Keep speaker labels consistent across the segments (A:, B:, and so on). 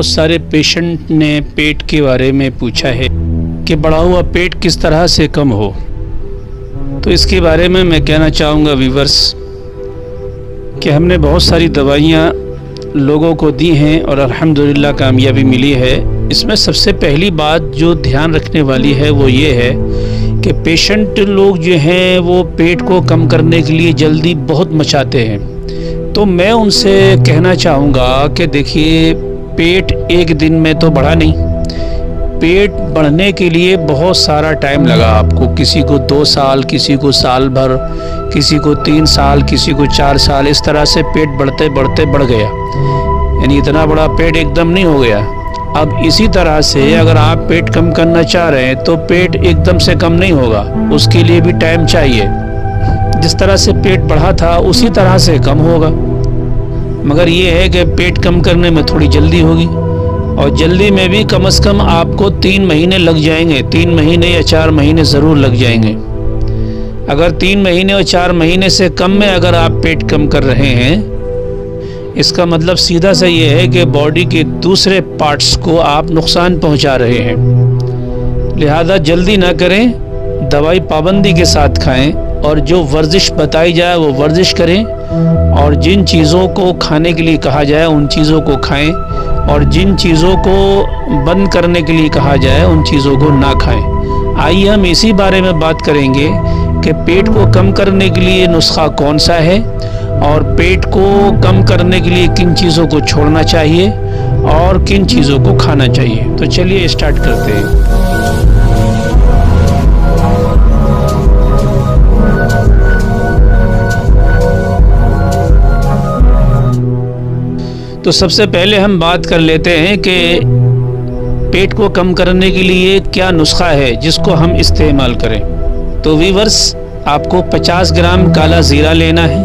A: بہت سارے پیشنٹ نے پیٹ کے بارے میں پوچھا ہے کہ بڑھا ہوا پیٹ کس طرح سے کم ہو. تو اس کے بارے میں کہنا چاہوں گا ویورز کہ ہم نے بہت ساری دوائیاں لوگوں کو دی ہیں اور الحمدللہ کامیابی ملی ہے. اس میں سب سے پہلی بات جو دھیان رکھنے والی ہے وہ یہ ہے کہ پیشنٹ لوگ جو ہیں وہ پیٹ کو کم کرنے کے لیے جلدی بہت مچاتے ہیں. تو میں ان سے کہنا چاہوں گا کہ دیکھیے پیٹ ایک دن میں تو بڑھا نہیں. پیٹ بڑھنے کے لیے بہت سارا ٹائم لگا آپ کو. کسی کو 2 سال، کسی کو سال بھر، کسی کو 3 سال، کسی کو 4 سال. اس طرح سے پیٹ بڑھتے بڑھتے بڑھ گیا. یعنی اتنا بڑا پیٹ ایک دم نہیں ہو گیا. اب اسی طرح سے اگر آپ پیٹ کم کرنا چاہ رہے ہیں تو پیٹ ایک دم سے کم نہیں ہوگا. اس کے لیے بھی ٹائم چاہیے. جس طرح سے پیٹ بڑھا تھا اسی طرح سے کم ہوگا. مگر یہ ہے کہ پیٹ کم کرنے میں تھوڑی جلدی ہوگی، اور جلدی میں بھی کم از کم آپ کو 3 مہینے لگ جائیں گے. 3 مہینے یا 4 مہینے ضرور لگ جائیں گے. اگر 3 مہینے اور 4 مہینے سے کم میں اگر آپ پیٹ کم کر رہے ہیں، اس کا مطلب سیدھا سا یہ ہے کہ باڈی کے دوسرے پارٹس کو آپ نقصان پہنچا رہے ہیں. لہذا جلدی نہ کریں، دوائی پابندی کے ساتھ کھائیں، اور جو ورزش بتائی جائے وہ ورزش کریں، اور جن چیزوں کو کھانے کے لیے کہا جائے ان چیزوں کو کھائیں، اور جن چیزوں کو بند کرنے کے لیے کہا جائے ان چیزوں کو نہ کھائیں. آئیے ہم اسی بارے میں بات کریں گے کہ پیٹ کو کم کرنے کے لیے نسخہ کون سا ہے، اور پیٹ کو کم کرنے کے لیے کن چیزوں کو چھوڑنا چاہیے اور کن چیزوں کو کھانا چاہیے. تو چلیے اسٹارٹ کرتے ہیں. تو سب سے پہلے ہم بات کر لیتے ہیں کہ پیٹ کو کم کرنے کے لیے کیا نسخہ ہے جس کو ہم استعمال کریں. تو ویورز، آپ کو 50 گرام کالا زیرہ لینا ہے،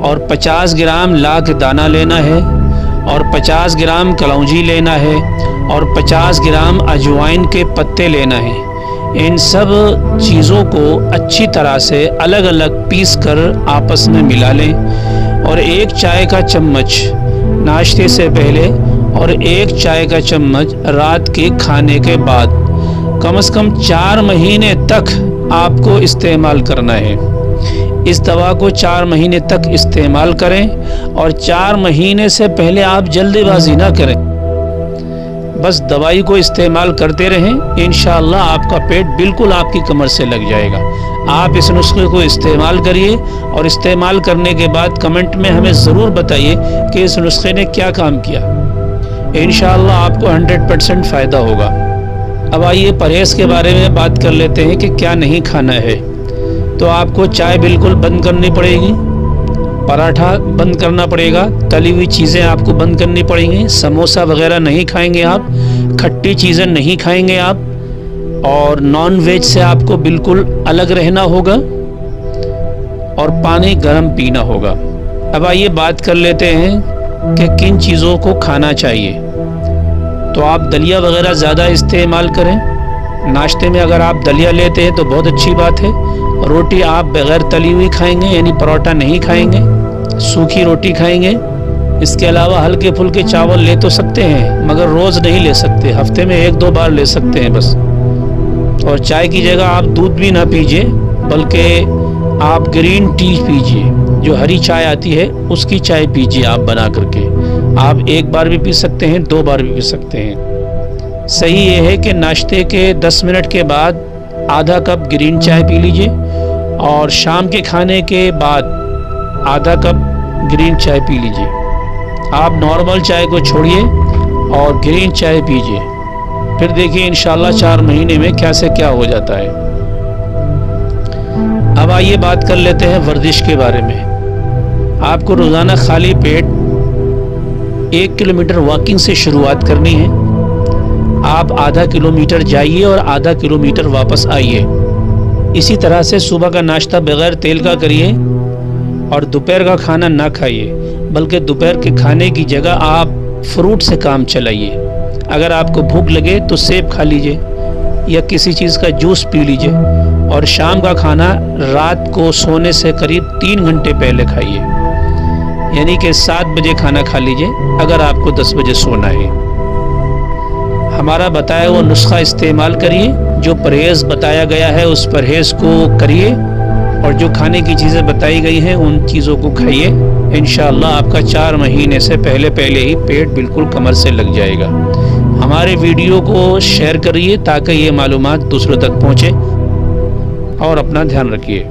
A: اور 50 گرام لاکھ دانہ لینا ہے، اور 50 گرام کلونجی لینا ہے، اور 50 گرام اجوائن کے پتے لینا ہے. ان سب چیزوں کو اچھی طرح سے الگ الگ پیس کر آپس میں ملا لیں، اور 1 چائے کا چمچ ناشتے سے پہلے اور 1 چائے کا چمچ رات کے کھانے کے بعد کم از کم 4 مہینے تک آپ کو استعمال کرنا ہے. اس دوا کو 4 مہینے تک استعمال کریں، اور 4 مہینے سے پہلے آپ جلدی بازی نہ کریں. بس دوائی کو استعمال کرتے رہیں، انشاءاللہ آپ کا پیٹ بالکل آپ کی کمر سے لگ جائے گا. آپ اس نسخے کو استعمال کریے، اور استعمال کرنے کے بعد کمنٹ میں ہمیں ضرور بتائیے کہ اس نسخے نے کیا کام کیا. انشاءاللہ آپ کو 100% فائدہ ہوگا. اب آئیے پرہیز کے بارے میں بات کر لیتے ہیں کہ کیا نہیں کھانا ہے. تو آپ کو چائے بالکل بند کرنی پڑے گی، پراٹھا بند کرنا پڑے گا، تلی ہوئی چیزیں آپ کو بند کرنی پڑیں گی، سموسہ وغیرہ نہیں کھائیں گے آپ، کھٹی چیزیں نہیں کھائیں گے آپ، اور نان ویج سے آپ کو بالکل الگ رہنا ہوگا، اور پانی گرم پینا ہوگا. اب آئیے بات کر لیتے ہیں کہ کن چیزوں کو کھانا چاہیے. تو آپ دلیا وغیرہ زیادہ استعمال کریں. ناشتے میں اگر آپ دلیا لیتے ہیں تو بہت اچھی بات ہے. روٹی آپ بغیر تلی ہوئی کھائیں گے، یعنی پروٹھا نہیں کھائیں گے، سوکھی روٹی کھائیں گے. اس کے علاوہ ہلکے پھلکے چاول لے تو سکتے ہیں، مگر روز نہیں لے سکتے، ہفتے میں 1-2 بار لے سکتے ہیں بس. اور چائے کی جگہ آپ دودھ بھی نہ پیجیے، بلکہ آپ گرین ٹی پیجیے. جو ہری چائے آتی ہے اس کی چائے پیجیے آپ بنا کر کے. آپ 1 بار بھی پی سکتے ہیں، 2 بار بھی پی سکتے ہیں. صحیح یہ ہے کہ ناشتے کے 10 منٹ کے بعد آدھا کپ گرین چائے پی لیجیے، اور شام کے کھانے کے بعد آدھا کپ گرین چائے پی لیجیے. آپ نارمل چائے کو چھوڑیے اور گرین چائے پیجیے. پھر دیکھیے انشاءاللہ 4 مہینے میں کیا سے کیا ہو جاتا ہے. اب آئیے بات کر لیتے ہیں ورزش کے بارے میں. آپ کو روزانہ خالی پیٹ 1 کلومیٹر واکنگ سے شروعات کرنی ہے. آپ آدھا کلومیٹر جائیے اور آدھا کلومیٹر واپس آئیے. اسی طرح سے صبح کا ناشتہ بغیر تیل کا کریے، اور دوپہر کا کھانا نہ کھائیے، بلکہ دوپہر کے کھانے کی جگہ آپ فروٹ سے کام چلائیے. اگر آپ کو بھوک لگے تو سیب کھا لیجئے یا کسی چیز کا جوس پی لیجئے، اور شام کا کھانا رات کو سونے سے قریب 3 گھنٹے پہلے کھائیے. یعنی کہ 7 بجے کھانا کھا لیجئے اگر آپ کو 10 بجے سونا ہے. ہمارا بتایا وہ نسخہ استعمال کریے، جو پرہیز بتایا گیا ہے اس پرہیز کو کریے، اور جو کھانے کی چیزیں بتائی گئی ہیں ان چیزوں کو کھائیے، انشاءاللہ آپ کا 4 مہینے سے پہلے ہی پیٹ بالکل کمر سے لگ جائے گا۔ ہمارے ویڈیو کو شیئر کریے تاکہ یہ معلومات دوسروں تک پہنچے، اور اپنا دھیان رکھیے۔